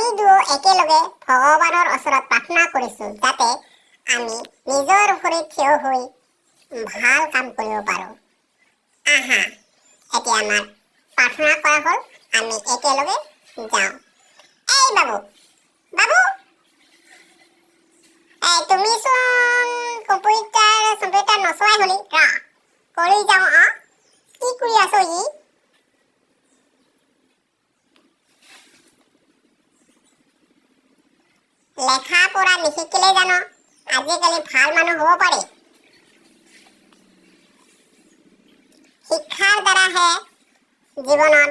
আমি দুয়ো একেলগে ভগৱানৰ ওচৰত প্ৰাৰ্থনা কৰিছোঁ যাতে আমি নিজৰ ভৰিত থিয় হৈ ভাল কাম কৰিব পাৰোঁ। আহা, এতিয়া আমাৰ প্ৰাৰ্থনা কৰা হ'ল, আমি একেলগে যাওঁ। এই বাবু, বাবু, তুমি চোন কম্পিউটাৰ নচলাই হলি, ৰা কৰি যাওঁ। কি কৰি আছ ই? লেখা পঢ়া নিশিকিলে জানো আজিকালি ভাল মানুহ হ'ব পাৰি? শিক্ষাৰ দ্বাৰাহে জীৱনত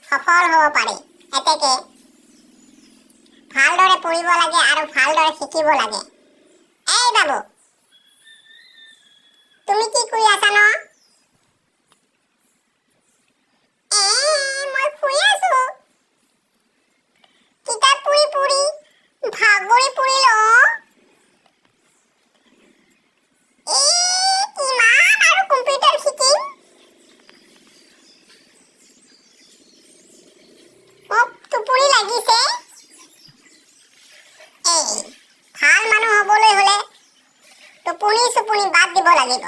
সফল হ'ব পাৰি। এতেকে ভালদৰে পঢ়িব লাগে আৰু ভালদৰে শিকিব লাগে। এই বাবু, তুমি কি কৰি আছা ন? মই শুই আছো। কিতাপ পঢ়ি পঢ়ি ভাগৰি পৰিলো। কিমান আৰু কম্পিউটাৰ শিকিম? মোক টোপনি লাগিছে। ভাল মানুহ হ'বলৈ হ'লে টোপনি বাদ দিব লাগিব।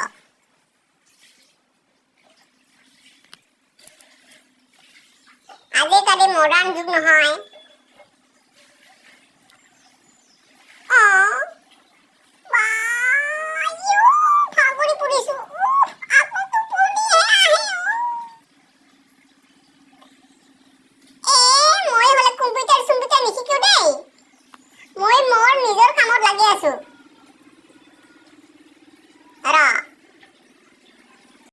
আজিকালি মডাৰ্ণ যুগ নহয়।